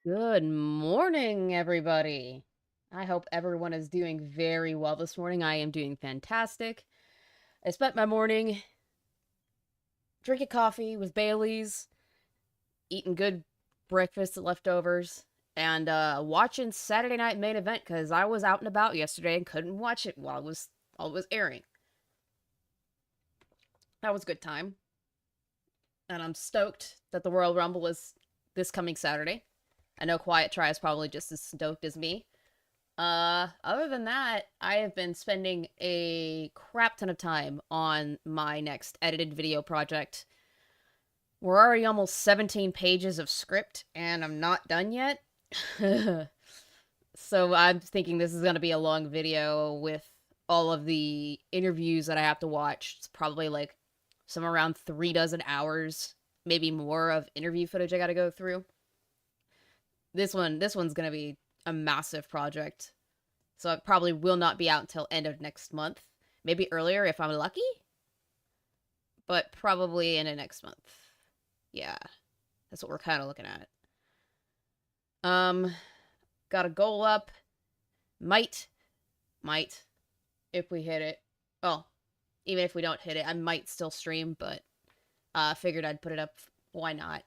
Good morning, everybody. I hope everyone is doing very well this morning. I am doing fantastic. I spent my morning drinking coffee with Bailey's, eating good breakfast leftovers, and watching Saturday Night Main Event because I was out and about yesterday and couldn't watch it while it was airing. That was a good time, and I'm stoked that the Royal Rumble is this coming Saturday. I know Quiet Try is probably just as stoked as me. Other than that, I have been spending a crap ton of time on my next edited video project. We're already almost 17 pages of script, and I'm not done yet. So I'm thinking this is going to be a long video with all of the interviews that I have to watch. It's probably like somewhere around 3 dozen hours, maybe more of interview footage I got to go through. This one's going to be a massive project. So it probably will not be out until end of next month. Maybe earlier if I'm lucky. But probably in the next month. Yeah. That's what we're kind of looking at. Got a goal up. Might, if we hit it. Well, even if we don't hit it, I might still stream, but figured I'd put it up. Why not?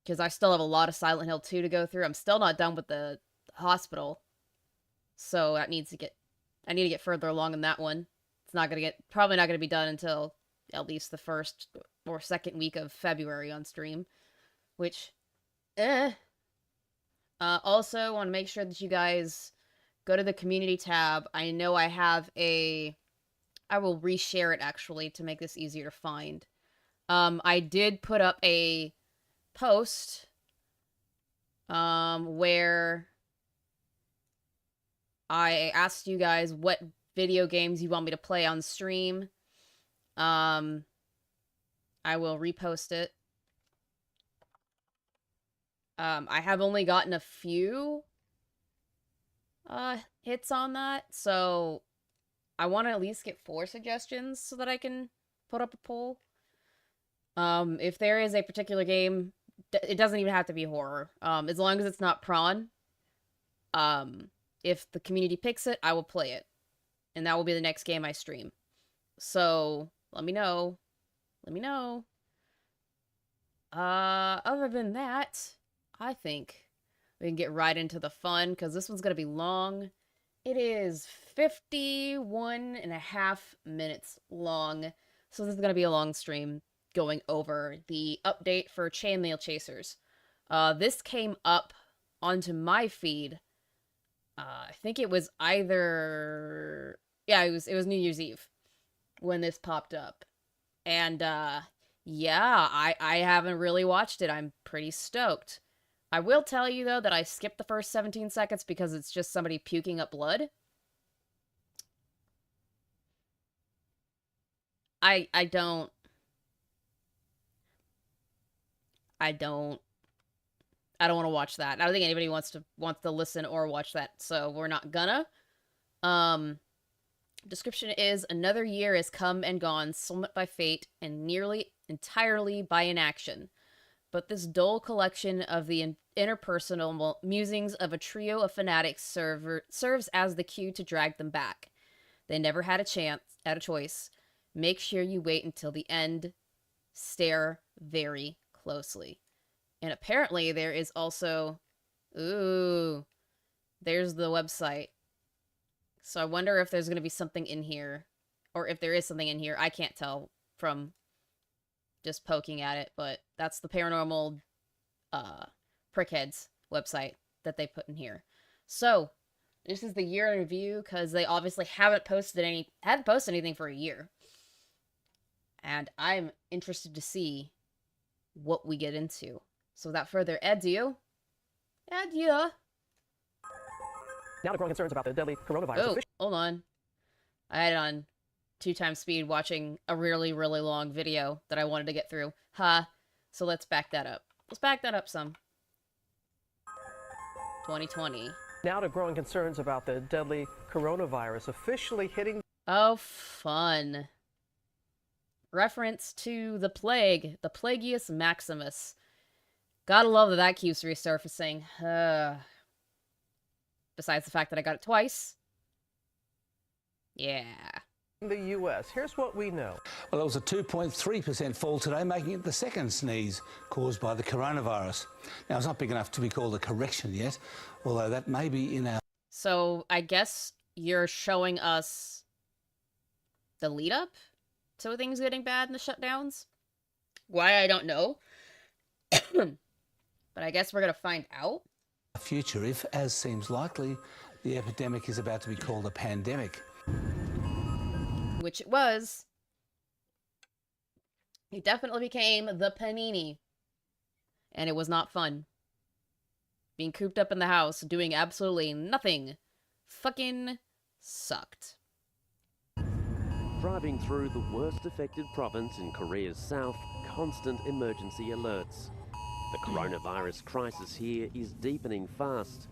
Because I still have a lot of Silent Hill 2 to go through. I'm still not done with the hospital. So that needs to get... I need to get further along in that one. It's not gonna get... Probably not gonna be done until at least the first or second week of February on stream. Which... Also, want to make sure that you guys go to the community tab. I know I have a... I will reshare it, actually, to make this easier to find. I did put up a post where I asked you guys what video games you want me to play on stream. I will repost it. I have only gotten a few hits on that, so I want to at least get 4 suggestions so that I can put up a poll. If there is a particular game, it doesn't even have to be horror. As long as it's not prawn. If the community picks it, I will play it. And that will be the next game I stream. So, let me know. Let me know. Other than that, I think we can get right into the fun, because this one's gonna be long. It is 51 and a half minutes long. So this is gonna be a long stream going over the update for ChainmailChasers. This came up onto my feed. I think it was either... Yeah, it was New Year's Eve when this popped up. And, yeah, I haven't really watched it. I'm pretty stoked. I will tell you, though, that I skipped the first 17 seconds because it's just somebody puking up blood. I don't want to watch that. I don't think anybody wants to listen or watch that, so we're not gonna. Description is: another year has come and gone, somewhat by fate and nearly entirely by inaction. But this dull collection of the interpersonal musings of a trio of fanatics serves as the cue to drag them back. They never had a choice. Make sure you wait until the end. Stare very closely. And apparently there is also... Ooh. There's the website. So I wonder if there's going to be something in here. Or if there is something in here. I can't tell from just poking at it. But that's the Paranormal Prickheads website that they put in here. So, this is the year in review, because they obviously haven't posted anything for a year. And I'm interested to see what we get into. So without further ado... Now the growing concerns about the deadly coronavirus. Oh, hold on. I had it on 2x speed watching a really, really long video that I wanted to get through. So let's back that up. Let's back that up some. 2020. Now to growing concerns about the deadly coronavirus officially hitting... Oh, fun. Reference to the plague, the Plagueus Maximus. Gotta love that that keeps resurfacing. Besides the fact that I got it twice. Yeah. In the U.S., here's what we know. Well, it was a 2.3% fall today, making it the second sneeze caused by the coronavirus. Now, it's not big enough to be called a correction yet, although that may be in our... So, I guess you're showing us the lead-up to things getting bad in the shutdowns? Why, I don't know. But I guess we're gonna find out. future if, as seems likely, the epidemic is about to be called a pandemic. Which it was. It definitely became the panini. And it was not fun. Being cooped up in the house, doing absolutely nothing. Fucking sucked. Driving through the worst affected province in Korea's south, constant emergency alerts. The coronavirus crisis here is deepening fast.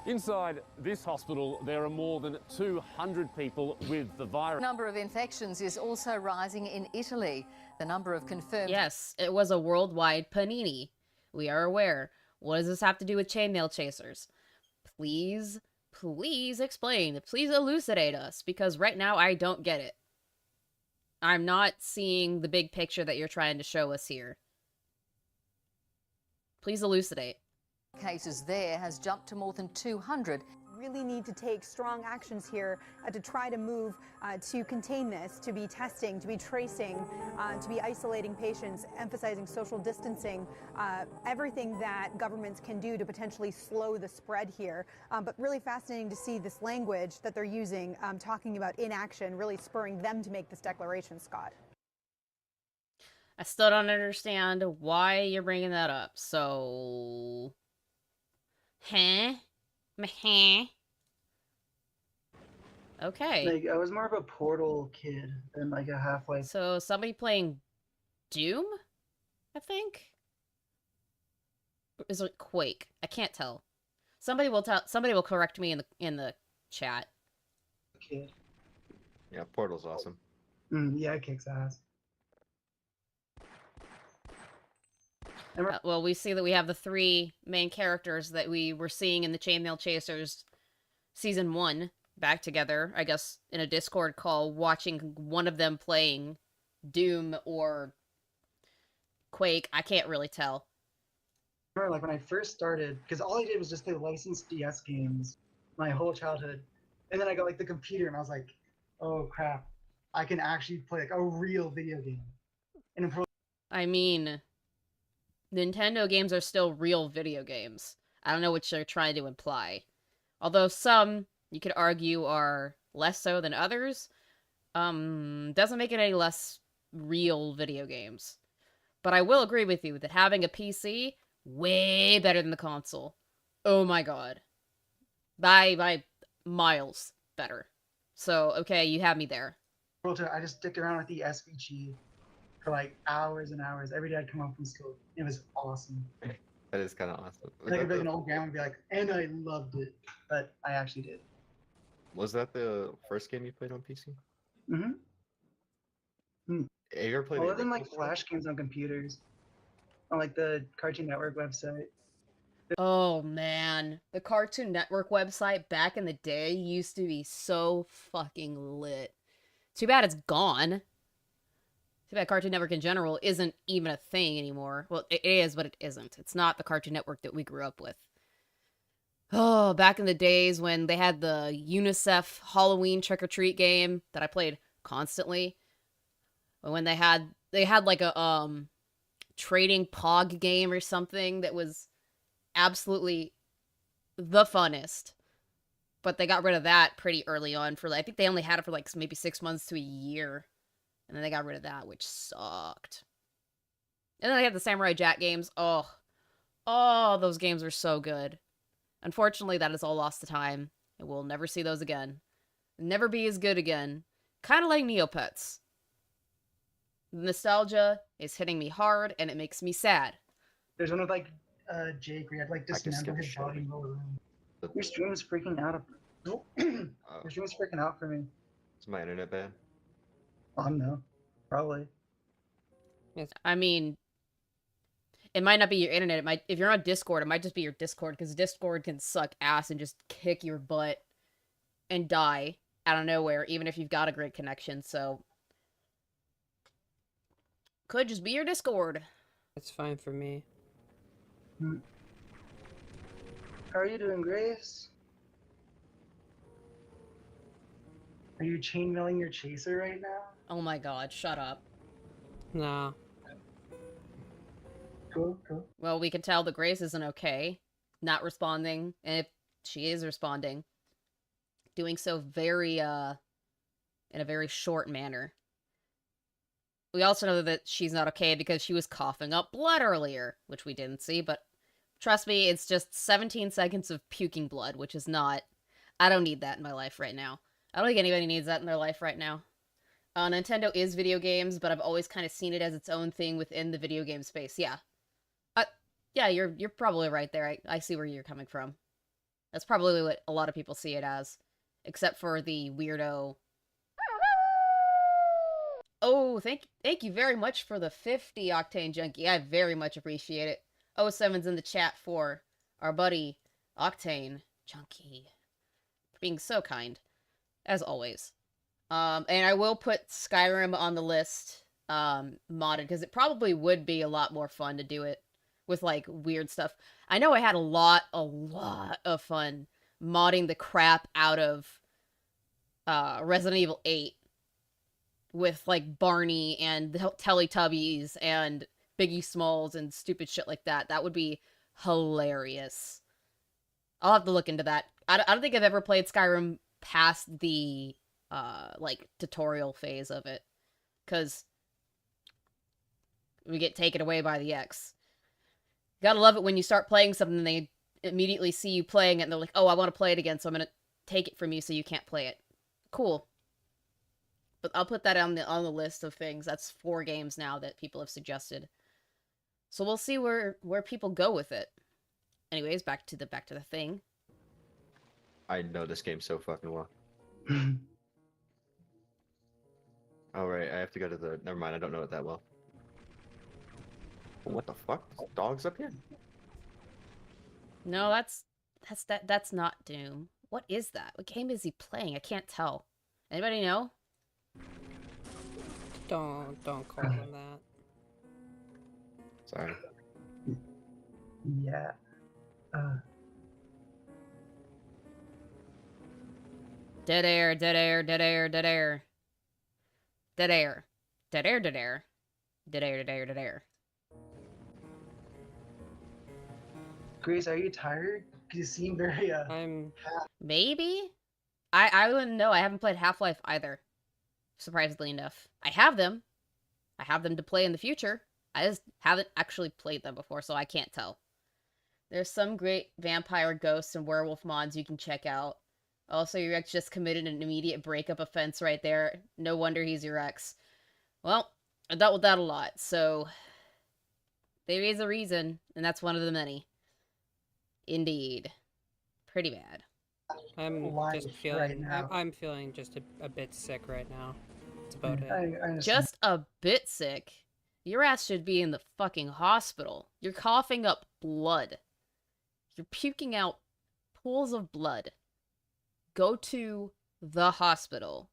Inside this hospital, there are more than 200 people with the virus. The number of infections is also rising in Italy. The number of confirmed... Yes, it was a worldwide panini. We are aware. What does this have to do with ChainmailChasers? Please, please explain. Please elucidate us, because right now I don't get it. I'm not seeing the big picture that you're trying to show us here. Please elucidate. Cases there has jumped to more than 200. Really need to take strong actions here to try to move to contain this, to be testing, to be tracing, to be isolating patients, emphasizing social distancing, everything that governments can do to potentially slow the spread here. But really fascinating to see this language that they're using, talking about inaction, really spurring them to make this declaration, Scott. I still don't understand why you're bringing that up, so... Huh? Meh. Okay. Like, I was more of a Portal kid than like a Half-Life. So somebody playing Doom, I think? Or is it Quake? I can't tell. Somebody will correct me in the chat. Kid. Yeah, Portal's awesome. Yeah, it kicks ass. Well, we see that we have the three main characters that we were seeing in the ChainmailChasers Season 1 back together, I guess, in a Discord call, watching one of them playing Doom or Quake. I can't really tell. I remember, like, when I first started, because all I did was just play licensed DS games my whole childhood. And then I got, like, the computer, and I was like, oh, crap. I can actually play, like, a real video game. And I mean... Nintendo games are still real video games. I don't know what you're trying to imply. Although some, you could argue, are less so than others, doesn't make it any less real video games. But I will agree with you that having a PC, way better than the console. Oh my god. By miles better. So, okay, you have me there. I just sticked around with the SVG for like hours and hours. Every day I'd come home from school. It was awesome. That is kind of awesome. Like I'd be like an old grandma and be like, and I loved it. But I actually did. Was that the first game you played on PC? Mm-hmm. Have you ever played Other than like Flash games on computers. On like the Cartoon Network website. Oh man, the Cartoon Network website back in the day used to be so fucking lit. Too bad it's gone. Too bad Cartoon Network in general isn't even a thing anymore. Well, it is, but it isn't. It's not the Cartoon Network that we grew up with. Oh, back in the days when they had the UNICEF Halloween trick-or-treat game that I played constantly. When they had like a trading Pog game or something that was absolutely the funnest. But they got rid of that pretty early on for I think they only had it for like maybe 6 months to a year. And then they got rid of that, which sucked. And then they had the Samurai Jack games. Oh, those games were so good. Unfortunately, that is all lost to time. And we'll never see those again. Never be as good again. Kind of like Neopets. The nostalgia is hitting me hard, and it makes me sad. There's one with like Jake where you had like dismember his body and roll around. Your stream is freaking out. Your stream is freaking out for me. Is my internet bad? Oh no, probably. I mean, It might not be your internet. It might, if you're on Discord, it might just be your Discord, because Discord can suck ass and just kick your butt and die out of nowhere, even if you've got a great connection. So could just be your Discord. It's fine for me. How are you doing, Grace? Are you chainmailing your chaser right now? Oh my god, shut up. Nah. Cool, cool. Well, we can tell that Grace isn't okay, not responding, and if she is responding, doing so very, in a very short manner. We also know that she's not okay because she was coughing up blood earlier, which we didn't see, but trust me, it's just 17 seconds of puking blood, which is not... I don't need that in my life right now. I don't think anybody needs that in their life right now. Nintendo is video games, but I've always kind of seen it as its own thing within the video game space. Yeah. Yeah, you're probably right there. I see where you're coming from. That's probably what a lot of people see it as. Except for the weirdo... Oh, thank you very much for the 50 Octane Junkie. I very much appreciate it. 07's in the chat for our buddy Octane Junkie. For being so kind. As always. And I will put Skyrim on the list, modded, because it probably would be a lot more fun to do it with, like, weird stuff. I know I had a lot of fun modding the crap out of, Resident Evil 8 with, like, Barney and the Teletubbies and Biggie Smalls and stupid shit like that. That would be hilarious. I'll have to look into that. I don't think I've ever played Skyrim past the, like, tutorial phase of it. Because we get taken away by the X. Gotta love it when you start playing something and they immediately see you playing it and they're like, oh, I want to play it again, so I'm gonna take it from you so you can't play it. Cool. But I'll put that on the list of things. That's 4 games now that people have suggested. So we'll see where people go with it. Anyways, back to the thing. I know this game so fucking well. Oh right, I have to go to the. Never mind, I don't know it that well. What the fuck? There's dogs up here? No, that's not Doom. What is that? What game is he playing? I can't tell. Anybody know? Don't call him that. Sorry. Yeah. Dead air, dead air, dead air, dead air. Dead air. Dead air, dead air. Dead air, dead air, dead air. Grace, are you tired? You seem very, I'm... Maybe? I wouldn't know. I haven't played Half-Life either. Surprisingly enough. I have them. I have them to play in the future. I just haven't actually played them before, so I can't tell. There's some great vampire, ghosts, and werewolf mods you can check out. Also, your ex just committed an immediate breakup offense right there. No wonder he's your ex. Well, I dealt with that a lot, so... there is a reason, and that's one of the many. Indeed. Pretty bad. I'm Life just feeling... right now. I'm feeling just a bit sick right now. That's about it. I understand. Just a bit sick. Your ass should be in the fucking hospital. You're coughing up blood. You're puking out pools of blood. Go to the hospital.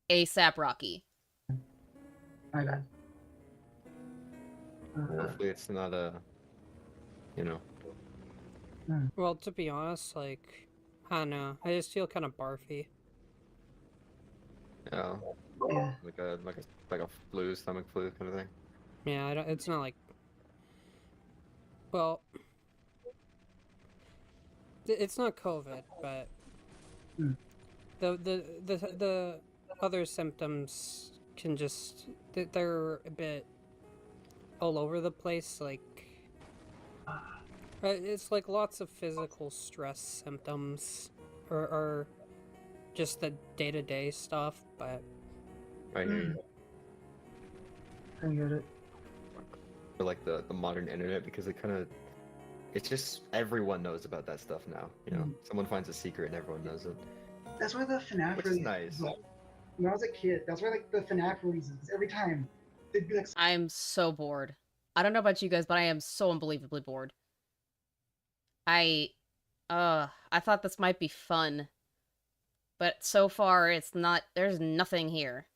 ASAP, Rocky. My bad. Hopefully it's not a, you know. Well, to be honest, like, I don't know. I just feel kind of barfy. Yeah. Yeah. Like a flu, stomach flu kind of thing. Yeah, I don't, it's not like... Well... It's not COVID, but... The other symptoms can just... They're a bit all over the place, like... It's like lots of physical stress symptoms, or just the day-to-day stuff, but... I hear you. I get it. For like the modern internet, because it kind of, it's just everyone knows about that stuff now. You know, someone finds a secret and everyone knows it. That's why the FNAF Which is releases. nice. When I was a kid, that's why like the FNAF releases. Because every time they'd be like, I'm so bored. I don't know about you guys, but I am so unbelievably bored. I thought this might be fun. But so far, it's not, there's nothing here.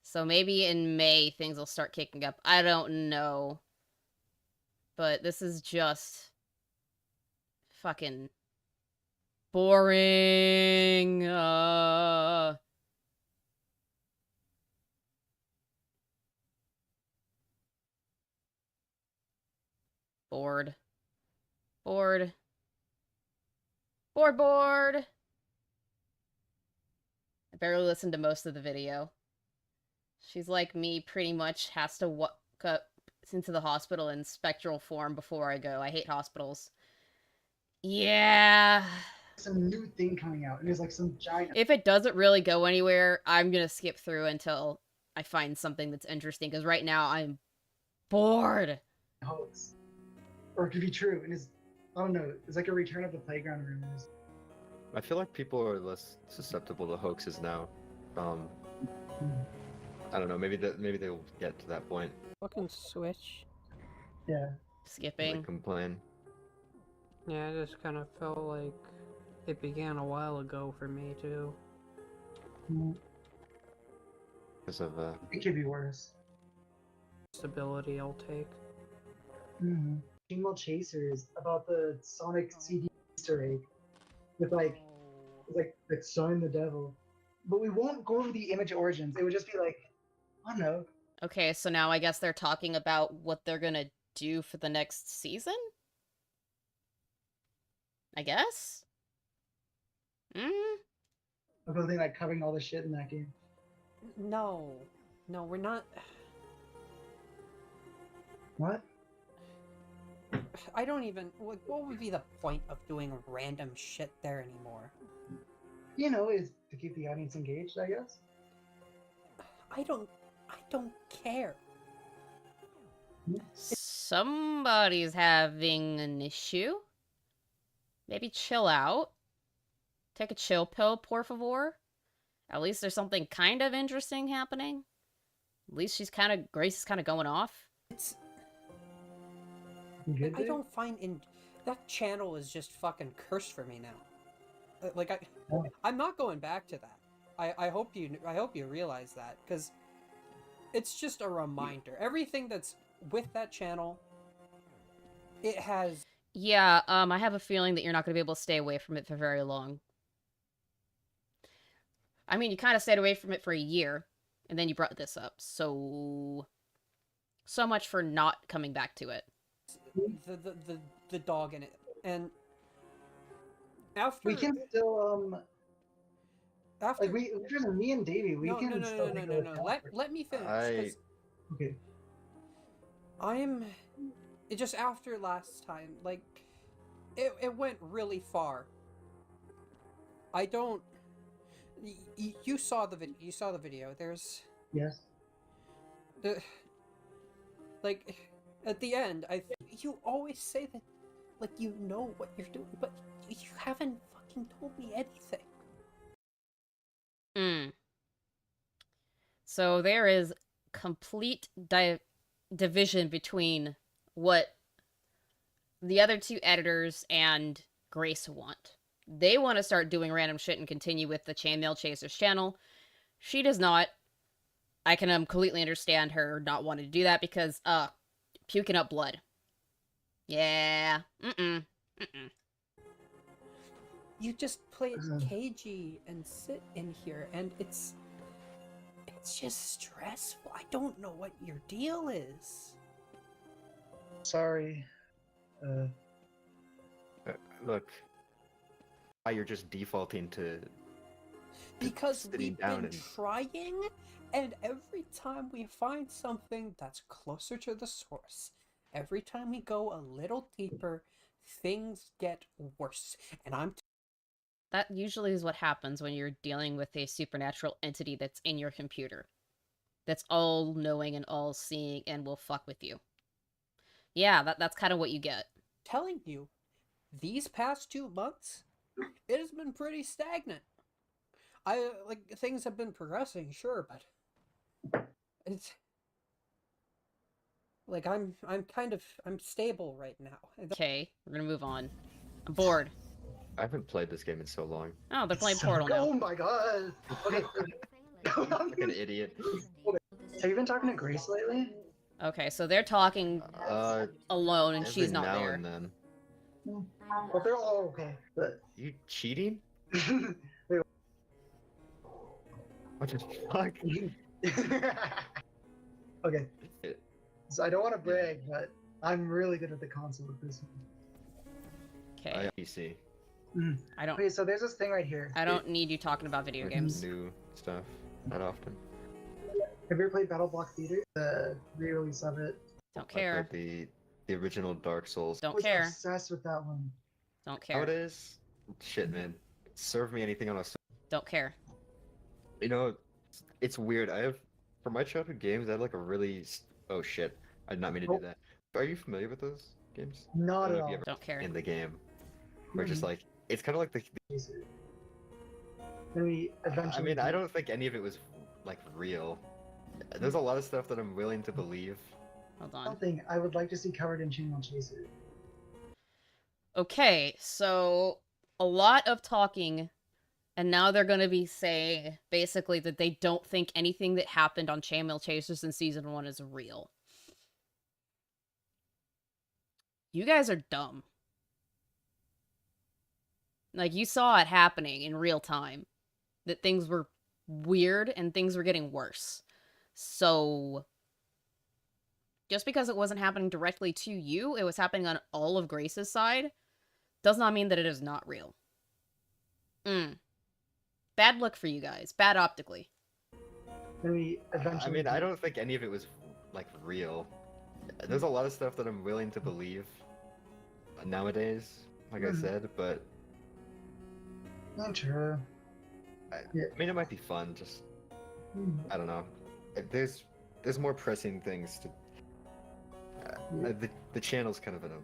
So maybe in May, things will start kicking up. I don't know. But this is just fucking boring. Bored. Bored. Bored. I barely listened to most of the video. She's like me, pretty much has to walk up into the hospital in spectral form before I go. I hate hospitals. Yeah. Some new thing coming out, and there's like some giant. If it doesn't really go anywhere, I'm gonna skip through until I find something that's interesting, because right now I'm bored. Hoax. Or it could be true, and it's, I don't know, it's like a return of the playground rumors. I feel like people are less susceptible to hoaxes now. I don't know. Maybe they'll get to that point. Fucking Switch. Yeah. Skipping. They complain. Yeah, I just kind of felt like it began a while ago for me too. Because of It could be worse. Stability I'll take. ChainmailChasers about the Sonic CD Easter egg with like sowing the devil, but we won't go over the image origins. It would just be like, I don't know. Okay, so now I guess they're talking about what they're gonna do for the next season? I guess? A whole thing like covering all the shit in that game. No, we're not. What? I don't even. What would be the point of doing random shit there anymore? You know, is to keep the audience engaged, I guess. I don't care. Somebody's having an issue. Maybe chill out. Take a chill pill, por favor. At least there's something kind of interesting happening. At least Grace is kind of going off. It's. Good I don't find that channel is just fucking cursed for me now. I'm not going back to that. I hope you realize that, because it's just a reminder. Everything that's with that channel, it has. Yeah, I have a feeling that you're not going to be able to stay away from it for very long. I mean, you kind of stayed away from it for a year, and then you brought this up. So much for not coming back to it. The dog in it, and after we can still after like me and Davey, we can no. Let me finish. Okay. It just after last time, like it went really far. I don't. You saw the video. You saw the video. There's. Yes. Like, at the end, you always say that, like, you know what you're doing, but you haven't fucking told me anything. So there is complete division between what the other two editors and Grace want. They want to start doing random shit and continue with the ChainmailChasers channel. She does not. I can completely understand her not wanting to do that because, puking up blood. Yeah. You just play it cagey and sit in here, and it's just stressful. I don't know what your deal is. Sorry. Look, you're just defaulting to because we've been and trying, and every time we find something that's closer to the source, every time we go a little deeper, things get worse. And that usually is what happens when you're dealing with a supernatural entity that's in your computer. That's all-knowing and all-seeing and will fuck with you. Yeah, that's kind of what you get. Telling you, these past 2 months, it has been pretty stagnant. Things have been progressing, sure, but it's Like I'm stable right now. Okay, we're gonna move on. I'm bored. I haven't played this game in so long. Oh, they're playing So- Portal now. Oh my god. Okay. Like an idiot. Have you been talking to Grace lately? Okay, so they're talking alone and Every she's not now there. and then. Well, they're all okay, but You cheating? Wait. What the fuck? Okay. So I don't want to brag, but I'm really good at the console with this one. Okay, PC. I don't. Okay, so there's this thing right here. I don't need you talking about video With games. New stuff. Not often. Have you ever played Battle Block Theater? The re-release of it. Don't I care. played the original Dark Souls. I Don't was care. obsessed with that one. Don't How it care. is? Shit, man. Serve me anything on a. Don't care. You know, it's weird. I have, for my childhood games, I had like a really. Oh shit! I did not mean to do that. Are you familiar with those games? Not I don't at know if all. you ever Don't care. in the game, where just like it's kind of like the. Maybe eventually. I mean, I don't think any of it was like real. There's a lot of stuff that I'm willing to believe. Hold on. Something I would like to see covered in ChainmailChasers. Okay, so a lot of talking, and now they're gonna be saying basically that they don't think anything that happened on ChainmailChasers in season 1 is real. You guys are dumb. Like, you saw it happening in real time. That things were weird and things were getting worse. So, just because it wasn't happening directly to you, it was happening on all of Grace's side, does not mean that it is not real. Bad luck for you guys. Bad optically. Maybe eventually. I mean, I don't think any of it was like real. There's a lot of stuff that I'm willing to believe nowadays, like I said, but Not sure. I mean, it might be fun. Just I don't know. There's more pressing things to. The channel's kind of in a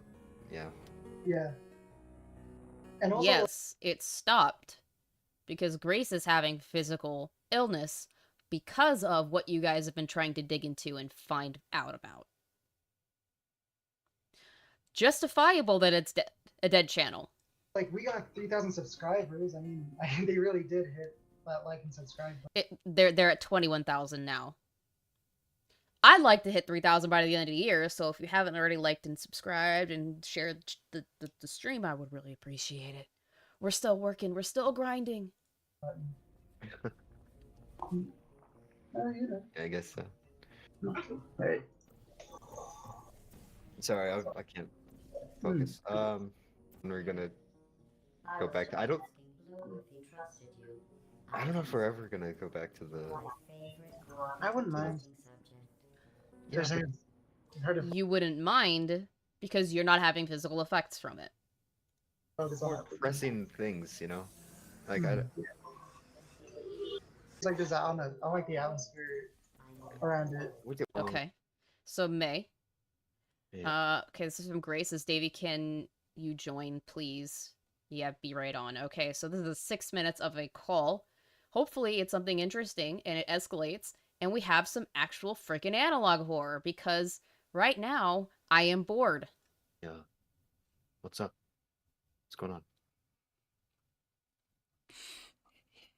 Yeah. And also, Yes, it stopped because Grace is having physical illness because of what you guys have been trying to dig into and find out about. Justifiable that it's a dead channel. like, we got 3,000 subscribers. I mean, they really did hit that like and subscribe button. They're at 21,000 now. I'd like to hit 3,000 by the end of the year, so if you haven't already liked and subscribed and shared the stream, I would really appreciate it. We're still working, we're still grinding. Oh, you know. Yeah, I guess so. Right. Sorry, I can't focus. When we're gonna go back to, I don't know if we're ever gonna go back to the. I wouldn't mind. Yeah, There's heard of You wouldn't mind because you're not having physical effects from it. more pressing things, you know. Like It's like there's I like the atmosphere around it. Okay. So May. Yeah. Okay, this is from Grace. Says, Davey, can you join, please? Yeah, be right on. Okay, so this is 6 minutes of a call. Hopefully it's something interesting and it escalates and we have some actual freaking analog horror because right now I am bored. Yeah. What's up? What's going on?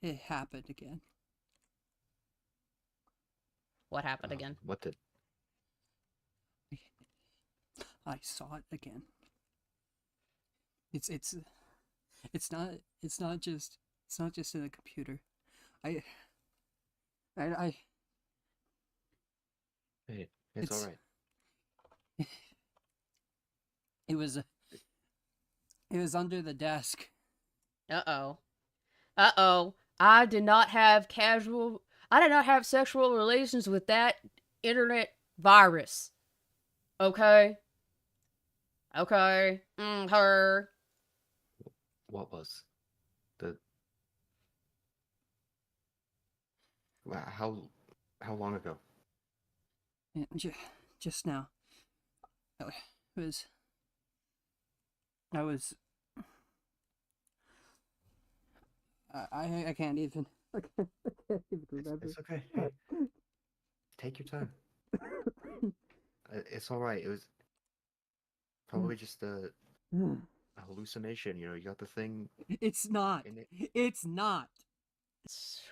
It happened again. What happened again? What did? I saw it again. It's not just in the computer. I Hey, it's all right. It was under the desk. Uh-oh. Uh-oh. I did not have sexual relations with that internet virus. Okay? Okay. Her. What was the? How long ago? Just now. I can't even. I can't even remember. It's okay. Take your time. It's all right. It was probably just a hallucination. You know, you got the thing. It's not. in it. It's not.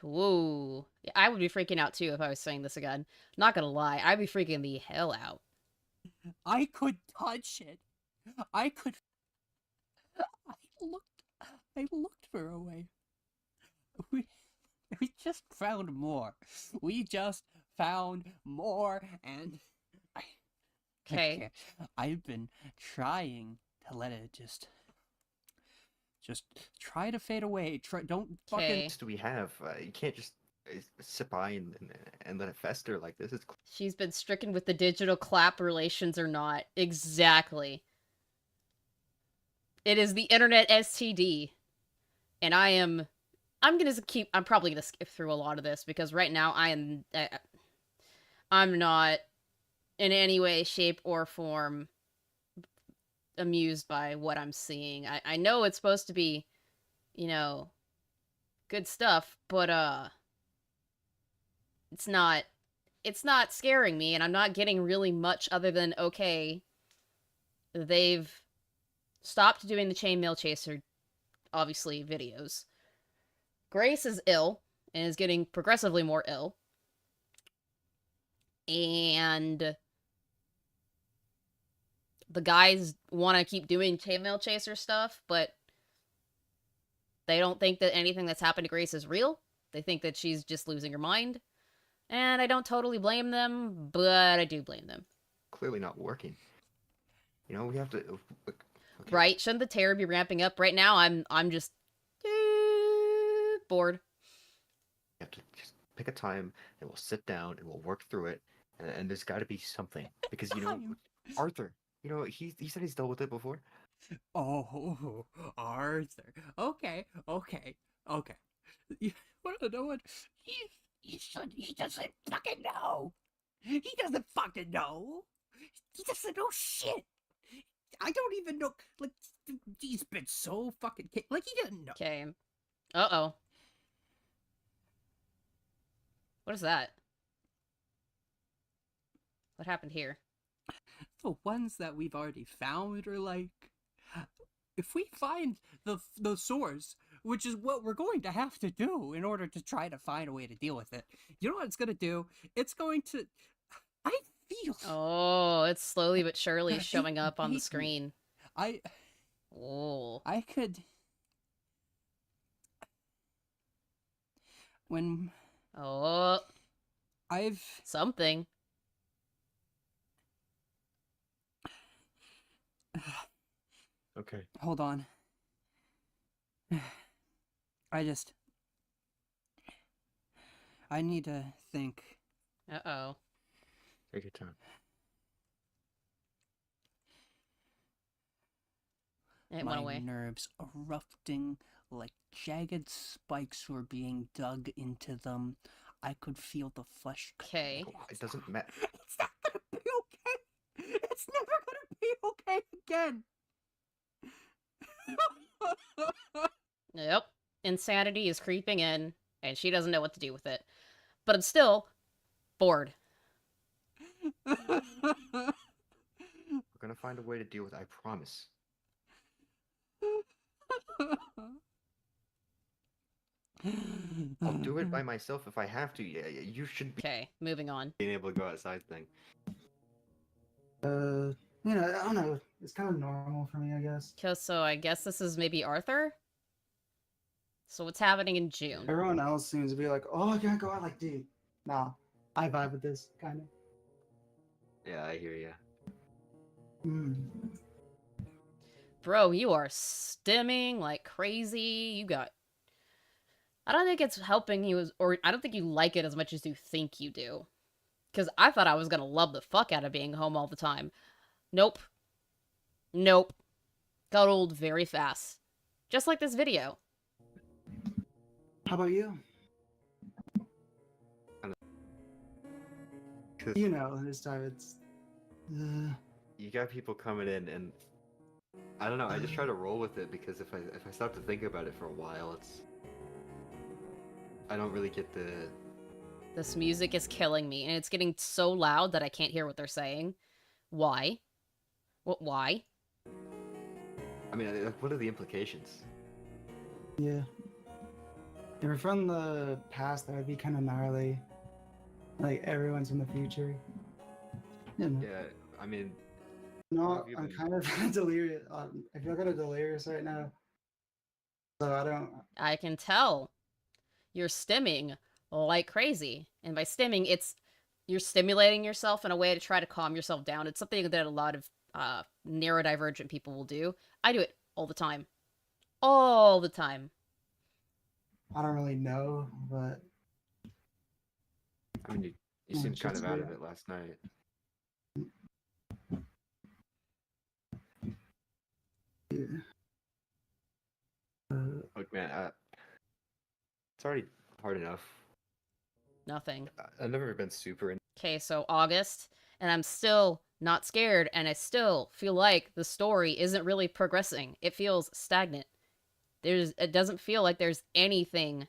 Whoa. Yeah, I would be freaking out too if I was saying this again. Not gonna lie, I'd be freaking the hell out. I could touch it. I could. I looked for a way. We just found more. We just found more, and Okay. I've been trying to let it just try to fade away. Don't fucking. Okay. What do we have? You can't just sit by and let it fester like this. It's She's been stricken with the digital clap relations or not. Exactly. It is the internet STD. And I'm probably gonna skip through a lot of this because right now I'm not in any way, shape, or form amused by what I'm seeing. I know it's supposed to be, you know, good stuff, but it's not scaring me, and I'm not getting really much other than, okay, they've stopped doing the Chainmail Chaser, obviously, videos. Grace is ill, and is getting progressively more ill. And the guys want to keep doing Chainmail Chaser stuff, but they don't think that anything that's happened to Grace is real. They think that she's just losing her mind. And I don't totally blame them, but I do blame them. clearly not working. You know, we have to. Okay. Right? Shouldn't the terror be ramping up? Right now, I'm just bored. We have to just pick a time and we'll sit down and we'll work through it. And there's got to be something because you know, Arthur. You know, he said he's dealt with it before. Oh, Arthur. Okay. You wanna know what? He doesn't fucking know. He doesn't fucking know. He doesn't know shit. I don't even know. Like, he's been so fucking like he doesn't know. Okay. Uh-oh. What is that? What happened here? The ones that we've already found are like, if we find the source, which is what we're going to have to do in order to try to find a way to deal with it. You know what it's going to do? It's going to... I feel... Oh, it's slowly but surely showing up on the screen. Oh. I could... When... Oh. I've... Something. Okay. Hold on. I need to think. Uh-oh. Take your time. It went away. My nerves erupting like jagged spikes were being dug into them. I could feel the flesh. Okay. It doesn't matter. It's not gonna be okay. It's never gonna be okay again. Yep. Insanity is creeping in, and she doesn't know what to do with it. But I'm still bored. We're gonna find a way to deal with it, I promise. I'll do it by myself if I have to. Yeah, you should be. Okay, moving on. Being able to go outside thing. You know, I don't know. It's kind of normal for me, I guess. So I guess this is maybe Arthur? So what's happening in June? Everyone else seems to be like, oh, I can't go out. Like, dude, nah. I vibe with this, kind of. Yeah, I hear ya. Bro, you are stimming like crazy. You got... I don't think it's helping you, or I don't think you like it as much as you think you do. Because I thought I was going to love the fuck out of being home all the time. Nope. Nope. Got old very fast. Just like this video. How about you? You know, this time it's... You got people coming in, and I don't know. I just try to roll with it because if I stop to think about it for a while, it's I don't really get the. This music is killing me, and it's getting so loud that I can't hear what they're saying, Why? Why? I mean, like, what are the implications? Yeah. If we're from the past, that would be kind of gnarly. Like, everyone's from the future. You know. Yeah, I mean... No, I'm kind of delirious. I feel kind of delirious right now. So I don't... I can tell. You're stimming like crazy. And by stimming, you're stimulating yourself in a way to try to calm yourself down. It's something that a lot of neurodivergent people will do. I do it all the time. All the time. I don't really know, but... I mean, you seemed kind of out of it last night. Yeah. Look, man, it's already hard enough. Nothing. I've never been super in. Okay, so August, and I'm still not scared, and I still feel like the story isn't really progressing. It feels stagnant. It doesn't feel like there's anything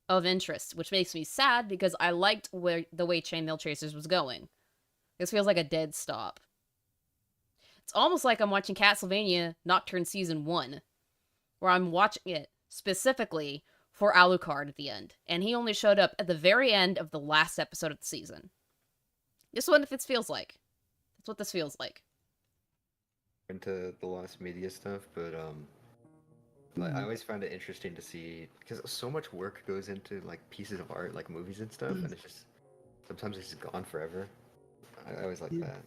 of interest, which makes me sad because I liked the way ChainmailChasers was going. This feels like a dead stop. It's almost like I'm watching Castlevania Nocturne Season 1, where I'm watching it specifically for Alucard at the end, and he only showed up at the very end of the last episode of the season. This is what this feels like. That's what this feels like. Into the lost media stuff, but like, I always find it interesting to see, because so much work goes into like pieces of art, like movies and stuff, and it's just sometimes it's just gone forever. I always like that.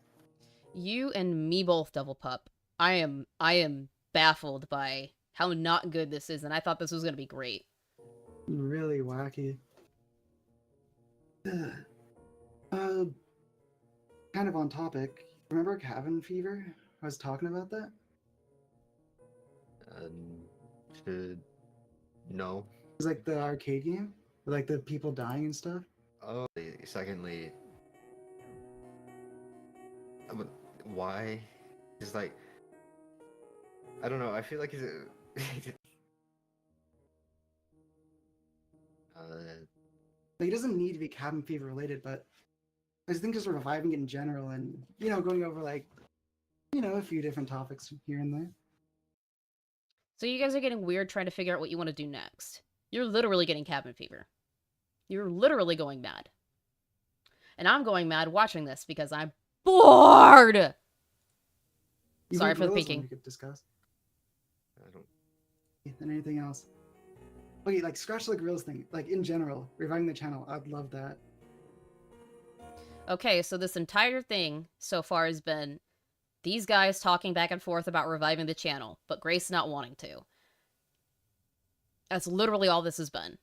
You and me both, Double Pup. I am baffled by how not good this is, and I thought this was gonna be great. Really wacky. Kind of on topic. Remember Cabin Fever? I was talking about that. No. It was like the arcade game with like the people dying and stuff. Oh, secondly, why? It's like, I don't know. I feel like he's Like, it doesn't need to be Cabin Fever related, but I just think just reviving it in general, and going over like, a few different topics here and there. So you guys are getting weird trying to figure out what you want to do next. You're literally getting cabin fever. You're literally going mad. And I'm going mad watching this because I'm bored! Sorry for the peeking. We could discuss. I don't... And anything else. Okay, like scratch the grills thing, like in general, reviving the channel, I'd love that. Okay, so this entire thing so far has been these guys talking back and forth about reviving the channel, but Grace not wanting to. That's literally all this has been.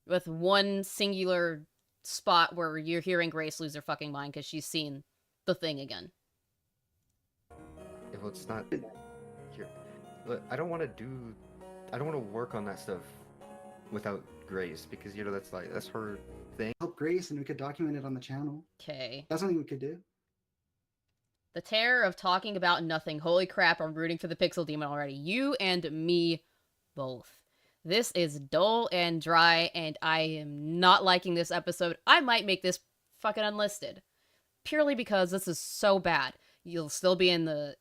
With one singular spot where you're hearing Grace lose her fucking mind because she's seen the thing again. If it's not here, look, I don't want to work on that stuff without Grace, because that's her thing. Help Grace, and we could document it on the channel. Okay. That's something we could do. The terror of talking about nothing. Holy crap, I'm rooting for the Pixel Demon already. You and me both. This is dull and dry, and I am not liking this episode. I might make this fucking unlisted. Purely because this is so bad. It'll still be in the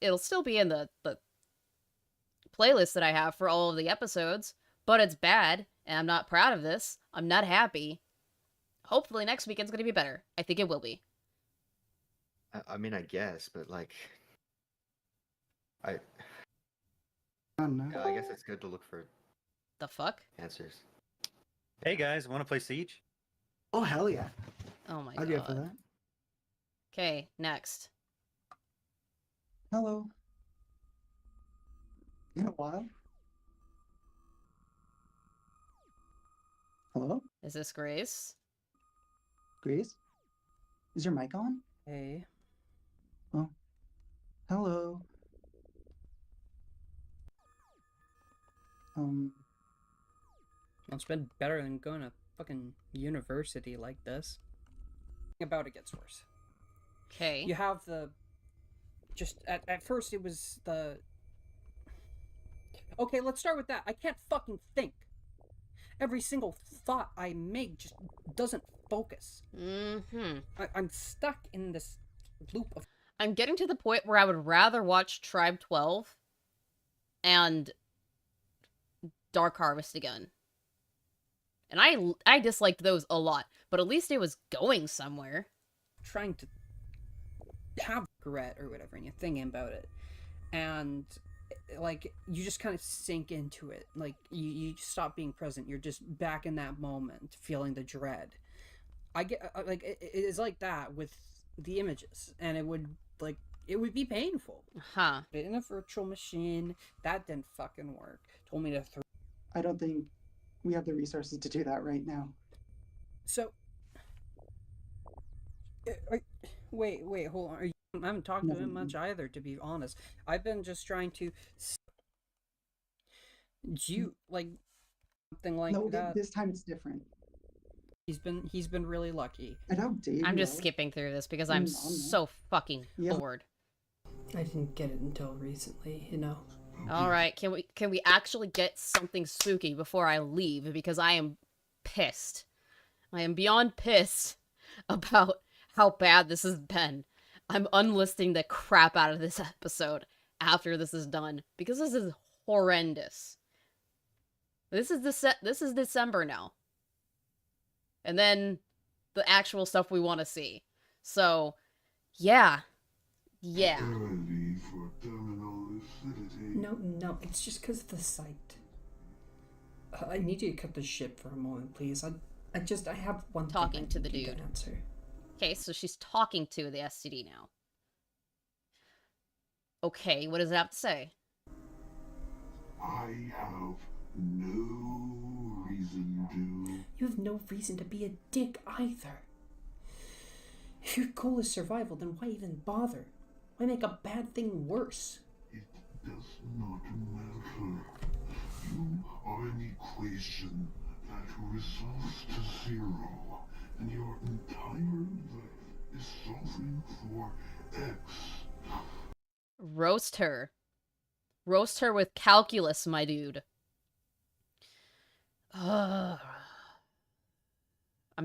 playlist that I have for all of the episodes, but it's bad, and I'm not proud of this. I'm not happy. Hopefully next weekend's gonna be better. I think it will be. I mean, I guess, but like, I don't know. Yeah, I guess it's good to look for the fuck answers. Hey guys, want to play Siege? Oh hell yeah! Oh my I'd god. go for that. Okay, next. Hello. In a while. Hello? Is this Grace? Grace? Is your mic on? Hey. Oh. Hello. It's been better than going to fucking university like this. About it gets worse. Okay. You have the... Just, at first it was the... Okay, let's start with that. I can't fucking think. Every single thought I make just doesn't focus. Mm-hmm. I'm stuck in this loop of... I'm getting to the point where I would rather watch Tribe 12 and Dark Harvest again. And I disliked those a lot, but at least it was going somewhere. Trying to have regret or whatever, and you're thinking about it, and like you just kind of sink into it. Like you stop being present. You're just back in that moment, feeling the dread. I get like it is like that with the images, and it would be painful. Huh. But in a virtual machine, that didn't fucking work. Told me to throw. I don't think we have the resources to do that right now. So, wait, hold on. I haven't talked to him much either, to be honest. I've been just trying to. Do you like something like no, that? This time it's different. He's been really lucky. I don't dare. I'm just skipping through this because I'm so fucking bored. I didn't get it until recently, you know. All right, can we actually get something spooky before I leave, because I am pissed. I am beyond pissed about how bad this has been. I'm unlisting the crap out of this episode after this is done, because this is horrendous. This is December now. And then the actual stuff we want to see. So, yeah. Yeah. No, it's just because of the site. I need you to cut the shit for a moment, please. I have one talking thing to the dude. Answer. Okay, so she's talking to the STD now. Okay, what does it have to say? I have no reason to. You have no reason to be a dick either. If your goal is survival, then why even bother? Why make a bad thing worse? It does not matter. You are an equation that resolves to zero, and your entire life is solving for X. Roast her. Roast her with calculus, my dude. I'm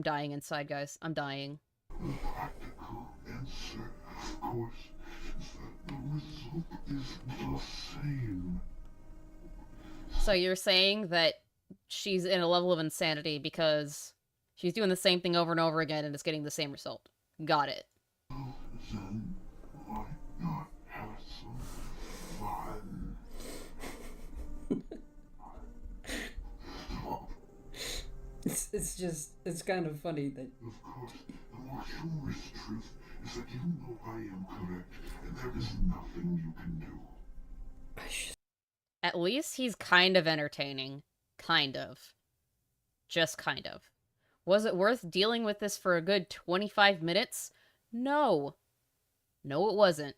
dying inside, guys. I'm dying. The practical answer, of course, is that the result is the same. So you're saying that she's in a level of insanity because she's doing the same thing over and over again and it's getting the same result. Got it. Then why not have some fun? It's kind of funny that. Of course, the more humorous truth is that you know I am correct, and there is nothing you can do. At least he's kind of entertaining. Kind of. Just kind of. Was it worth dealing with this for a good 25 minutes? No. No, it wasn't.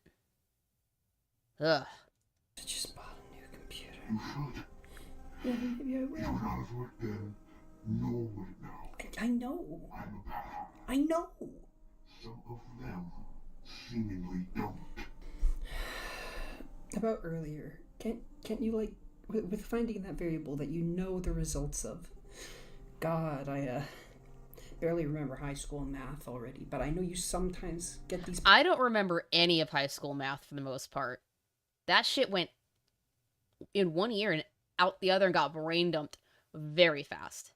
Ugh. I just bought a new computer. You should. Yeah, maybe I will. You would not have worked then, nor would it now. I know. I'm a pattern. I know. Some of them seemingly don't. About earlier, can't you, like, with finding that variable that you know the results of? God, I barely remember high school math already, but I know you sometimes get these. I don't remember any of high school math for the most part. That shit went in one ear and out the other and got brain dumped very fast.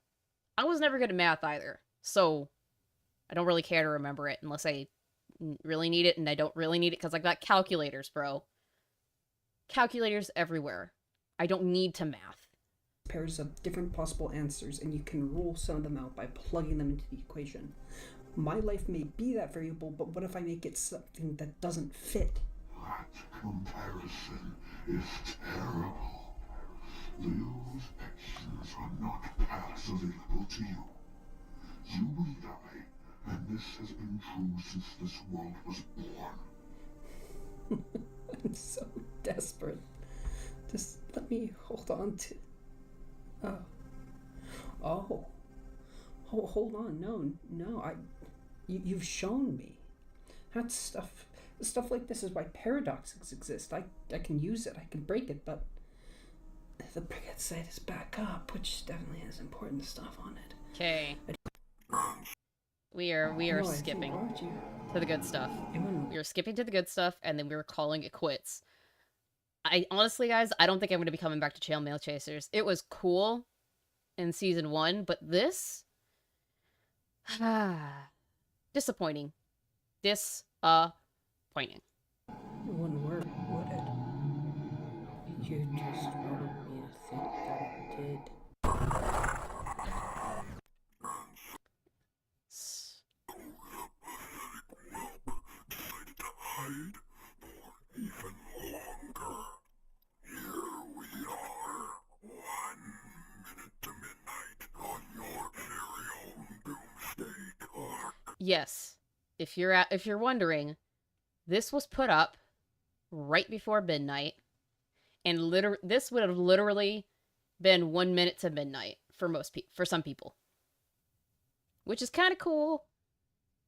I was never good at math either, so I don't really care to remember it unless I really need it, and I don't really need it because I got calculators, bro. Calculators everywhere. I don't need to math. Pairs of different possible answers, and you can rule some of them out by plugging them into the equation. My life may be that variable, but what if I make it something that doesn't fit? That comparison is terrible. Those actions are not paths available to you. You will die, and this has been true since this world was born. I'm so desperate. Just let me hold on to. Oh. Hold on. No. You've shown me. That stuff like this is why paradoxes exist. I can use it. I can break it, but the Brigade site is back up, which definitely has important stuff on it. Okay. We are No, I think- skipping why would you- to the good stuff. Even- We are skipping to the good stuff, and then we were calling it quits. I honestly, guys, I don't think I'm going to be coming back to Chainmail Chasers. It was cool in season 1, but this, disappointing. Disappointing. One word, would it? You just wanted me to think that it did. Yes. If you're wondering, this was put up right before midnight, and this would have literally been 1 minute to midnight for some people, which is kind of cool,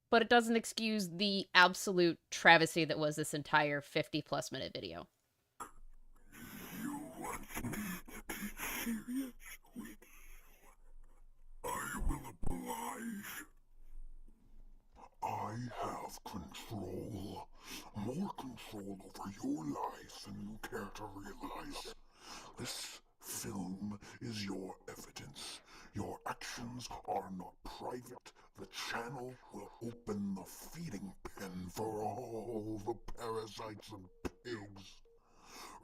but it doesn't excuse the absolute travesty that was this entire 50+ minute video. I have control. More control over your life than you care to realize. This film is your evidence. Your actions are not private. The channel will open the feeding pen for all the parasites and pigs,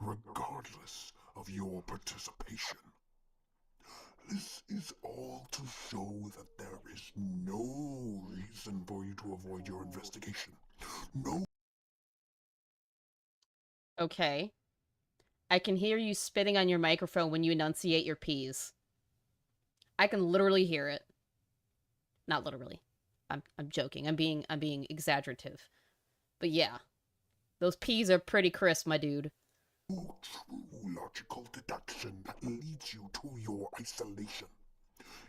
regardless of your participation. This is all to show that there is no reason for you to avoid your investigation. No. Okay. I can hear you spitting on your microphone when you enunciate your P's. I can literally hear it. Not literally. I'm joking. I'm being exaggerative. But yeah. Those P's are pretty crisp, my dude. No true logical deduction that leads you to your isolation.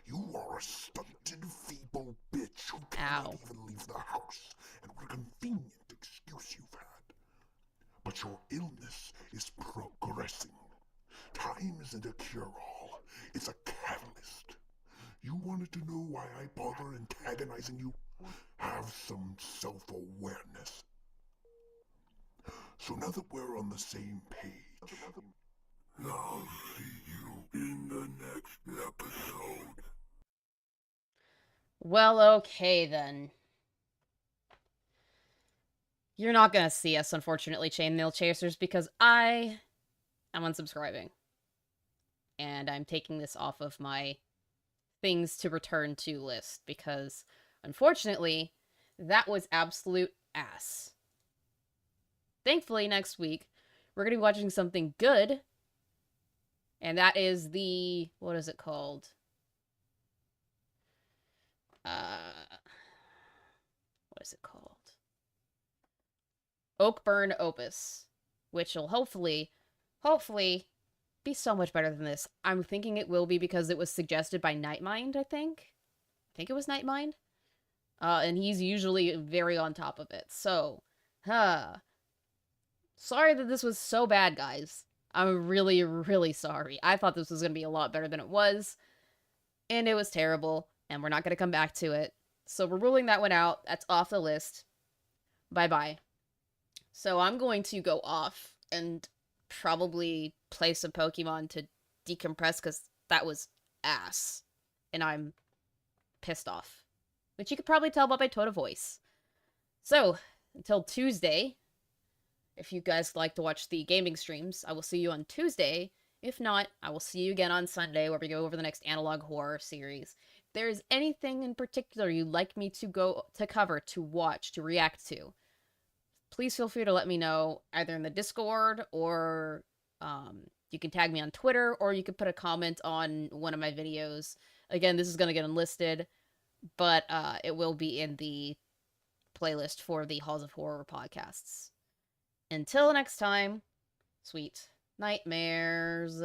You are a stunted, feeble bitch who cannot even leave the house, and what a convenient excuse you've had. But your illness is progressing. Time isn't a cure-all, it's a catalyst. You wanted to know why I bother antagonizing you? Have some self-awareness. So now that we're on the same page, I'll see you in the next episode. Well, okay then. You're not gonna see us, unfortunately, Chainmail Chasers, because I am unsubscribing. And I'm taking this off of my things to return to list, because, unfortunately, that was absolute ass. Thankfully, next week, we're going to be watching something good. And that is the... what is it called? What is it called? Oakburn Opus. Which will hopefully, be so much better than this. I'm thinking it will be because it was suggested by Nightmind, I think. I think it was Nightmind. And he's usually very on top of it. So, sorry that this was so bad, guys. I'm really, really sorry. I thought this was going to be a lot better than it was. And it was terrible. And we're not going to come back to it. So we're ruling that one out. That's off the list. Bye-bye. So I'm going to go off and probably play some Pokemon to decompress because that was ass. And I'm pissed off. Which you could probably tell by my tone of voice. So, until Tuesday... if you guys like to watch the gaming streams, I will see you on Tuesday. If not, I will see you again on Sunday where we go over the next analog horror series. If there is anything in particular you'd like me to cover, to watch, to react to, please feel free to let me know either in the Discord or you can tag me on Twitter or you can put a comment on one of my videos. Again, this is going to get unlisted, but it will be in the playlist for the Halls of Horror podcasts. Until next time, sweet nightmares.